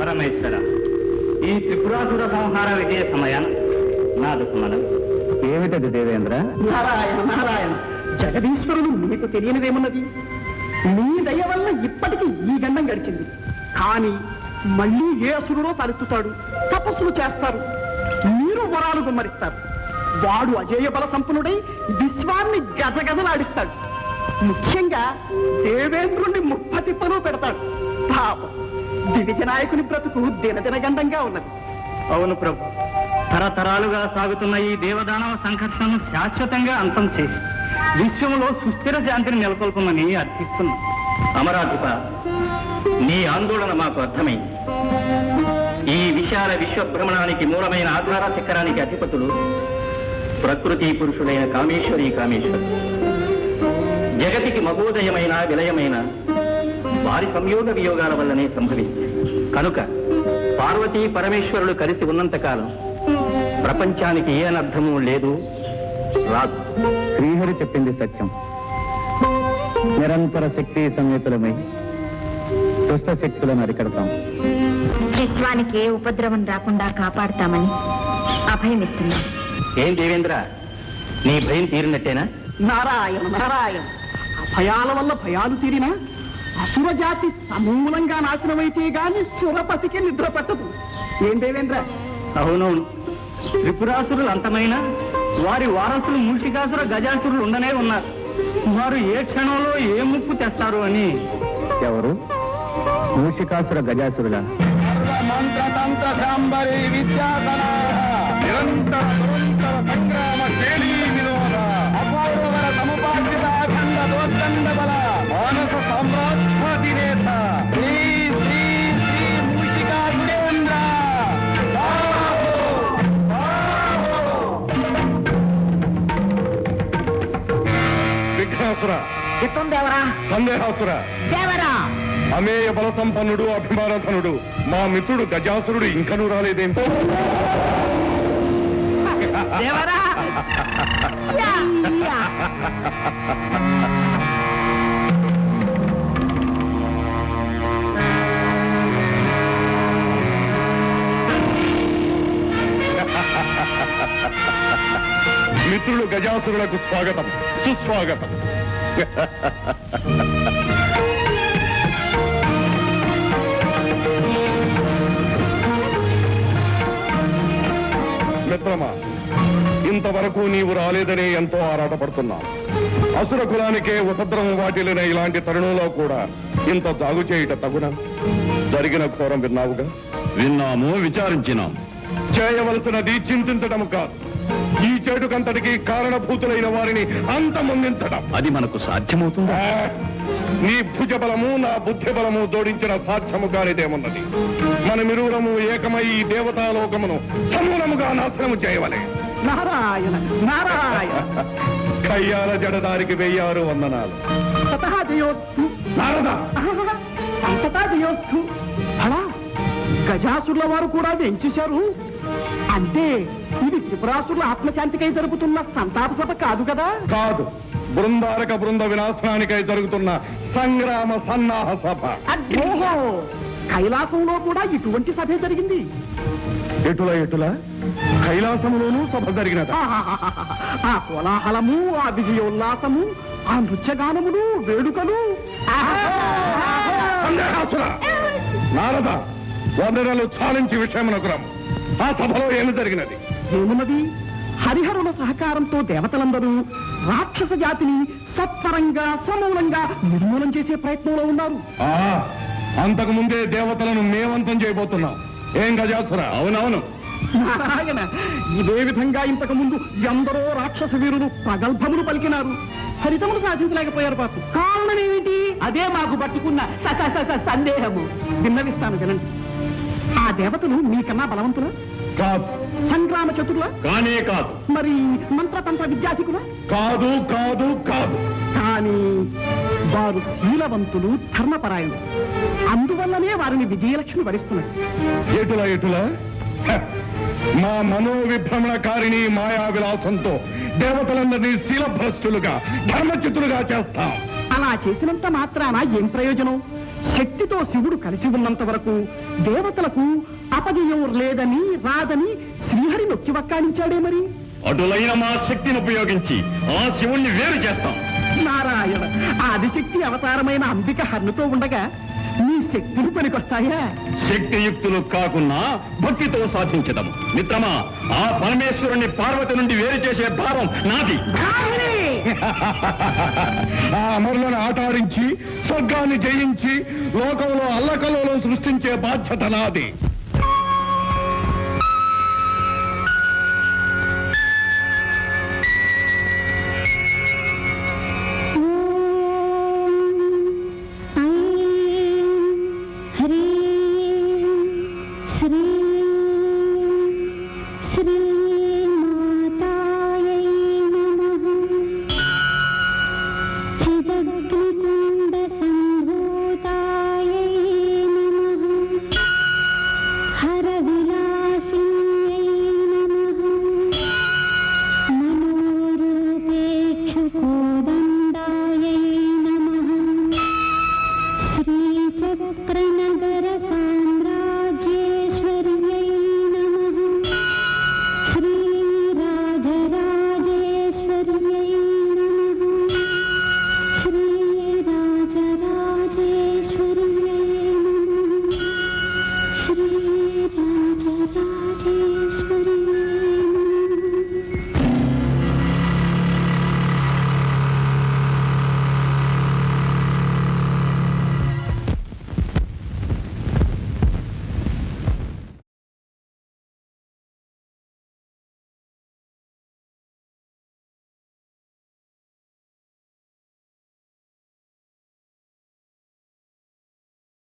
పరమేశ్వర, ఈ త్రిపురాసుర సంహార విజయ సమయాన నాదుకు మనం ఏమిటది దేవేంద్ర? నారాయణ నారాయణ, జగదీశ్వరుడు మీకు తెలియనిదేమున్నది? మీ దయ వల్ల ఇప్పటికీ ఈ గండం గడిచింది. కానీ మళ్ళీ ఏ అసురుడో తలెత్తుతాడు, తపస్సులు చేస్తారు, మీరు వరాలు గుమ్మరిస్తారు. వాడు అజేయ బల సంపన్నుడై విశ్వాన్ని గజగజలాడిస్తాడు. ముఖ్యంగా దేవేంద్రుణ్ణి ముప్పతిప్పలు పెడతాడు. పాపం దివిజ నాయకుని బ్రతుకు దినదినగండంగా ఉన్నది. అవును ప్రభు, తరతరాలుగా సాగుతున్న ఈ దేవదానవ సంఘర్షణను శాశ్వతంగా అంతం చేసి విశ్వంలో సుస్థిర శాంతిని నెలకొల్పమని అర్థిస్తున్నాం. అమరాధిప, నీ ఆందోళన మాకు అర్థమైంది. ఈ విశాల విశ్వభ్రమణానికి మూలమైన ఆధార చక్రానికి అధిపతులు ప్రకృతి పురుషులైన కామేశ్వరి కామేశ్వరి. జగతికి మహోదయమైన విలయమైన వారి సంయోగ వియోగాల వల్లనే సంభవిస్తాయి. కనుక పార్వతీ పరమేశ్వరులు కలిసి ఉన్నంతకాలం ప్రపంచానికి ఏ అనర్థము లేదు, రాదు. శ్రీహరి చెప్పింది సత్యం. నిరంతర శక్తి సమేతులమై దుష్ట శక్తులను అరికడతాం. విశ్వానికి ఏ ఉపద్రవం రాకుండా కాపాడుతామని అభయమిస్తున్నాం. ఏం దేవేంద్ర, నీ భయం తీరినట్టేనా? నారాయణ నారాయణ, భయాల వల్ల భయాలు తీరినా అసుర జాతి సమూలంగా నాశనమైతే గాని సురపతికి నిద్ర పట్టదు. ఏం దేవేంద్ర? అవునవును, త్రిపురాసురులు అంతమైన వారి వారసులు మూషికాసుర గజాసురులు ఉండనే ఉన్నారు. వారు ఏ క్షణంలో ఏ ముప్పు తెస్తారు అని. ఎవరు? మూషికాసుర గజాసురుల మంత్రతంత్ర సాంబరి విద్యాధన నిరంతర సంగ్రామ శైలి వినోద అపౌరవర సముపార్జిత అఖండ దోర్దండ బల మానస సామ్రాజ్యాధినేత శ్రీ శ్రీ శ్రీ మూషికాసురేంద్ర. విఘ్నాసుర, దేవరా సందేహాసుర, దేవరా, అమేయ బల సంపన్నుడు అభిమానధనుడు మా మిత్రుడు గజాసురుడు ఇంకనూ రాలేదేం? దేవరా. మిత్రులు గజాసురులకు స్వాగతం, సుస్వాగతం. మిత్రమా, ఇంతవరకు నీవు రాలేదనే ఎంతో ఆరాటపడుతున్నా. అసుర కులానికే ఉపద్రవం వాటిల్లిన ఇలాంటి తరుణంలో కూడా ఇంత జాగు చేయుట తగున? జరిగిన ఘోరం విన్నావుగా? విన్నాము, విచారించినాం. చేయవలసినది చింతించడం కాదు, ఈ చెడుకంతటికి కారణభూతులైన వారిని అంతమొందించడం. అది మనకు సాధ్యమవుతుందా? నీ భుజ బలము నా బుద్ధి బలము జోడించిన సాధ్యము కానిదేమున్నది. మనమిరువురము ఏకమై ఈ దేవతాలోకమును సమూలముగా నాశనము చేయవలే. నారాయణ నారాయణ, కయ్యాల జడదారికి 1000 వందనాలు. సతహా జయోస్తు నారద, సంతతా జయోస్తు. అలా గజాసురుల వారు కూడా వెంచేశారు అంటే ఇది త్రిపురాసురుల ఆత్మశాంతికై జరుగుతున్న సంతాప సభ కాదు కదా? కాదు, బృందారక బృంద వినాశనానికై జరుగుతున్న సంగ్రామ సన్నాహ సభ. ఓహో, కైలాసంలో కూడా ఇటువంటి సభే జరిగింది. ఎటుల ఎటుల కైలాసములోనూ సభ జరిగినది. ఆ కోలాహలము, ఆ విజయోల్లాసము, ఆ నృత్యగానములు, వేడుకలు. నారద, వందనలు చాలించి విషయమునకు రమ్ము. ఆ సభలో ఏమి జరిగినది? ఏమున్నది? హరిహరుల సహకారంతో దేవతలందరూ రాక్షస జాతిని సత్వరంగా సమూలంగా నిర్మూలన చేసే ప్రయత్నంలో ఉన్నారు. అంతకు ముందే దేవతలను మేమంతం చేయబోతున్నాం. ఏం గజాసుర? అవునవును. నారాయణ, ఇదే విధంగా ఇంతకు ముందు ఎందరో రాక్షస వీరులు ప్రగల్భములు పలికినారు, ఫలితములు సాధించలేకపోయారు. పాపం కారణం ఏమిటి? అదే మాకు పట్టుకున్న సందేహము. విన్నవిస్తాను వినండి. ఆ దేవతలు మీకన్నా బలవంతులా? కాదు. సంగ్రామ చతురులా? కానే కాదు. మరి మంత్రతంత్ర విద్యాధికులా? కాదు కాదు కాదు. కానీ వారు శీలవంతులు, ధర్మపరాయణులు. అందువల్లనే వారిని విజయలక్ష్మి వరిస్తున్నారు. ఎటుల ఎటుల మా మనోవిభ్రమణకారిణి మాయా విలాసంతో దేవతలందరినీ శీలభ్రష్టులుగా, ధర్మచితులుగా చేస్తాం. అలా చేసినంత మాత్రాన ఏం ప్రయోజనం? శక్తితో శివుడు కలిసి ఉన్నంత వరకు దేవతలకు అపజయం లేదని రాదని శ్రీహరి నొక్కి వక్కాణించాడే మరి. అటులైన మా శక్తిని ఉపయోగించి ఆ శివుణ్ణి వేరు చేస్తాం. నారాయణ, ఆదిశక్తి అవతారమైన అంబిక హన్నుతో ఉండగా నీ శక్తులు పనికొస్తాయా? శక్తియుక్తులు కాకున్నా భక్తితో సాధించదము. మిత్రమా, ఆ పరమేశ్వరుని పార్వతి నుండి వేరు చేసే భావం నాది. ఆ అమరులను ఆటాడించి స్వర్గాన్ని జయించి లోకంలో అల్లకల్లోలం సృష్టించే బాధ్యత నాది. శ్రీచక్రన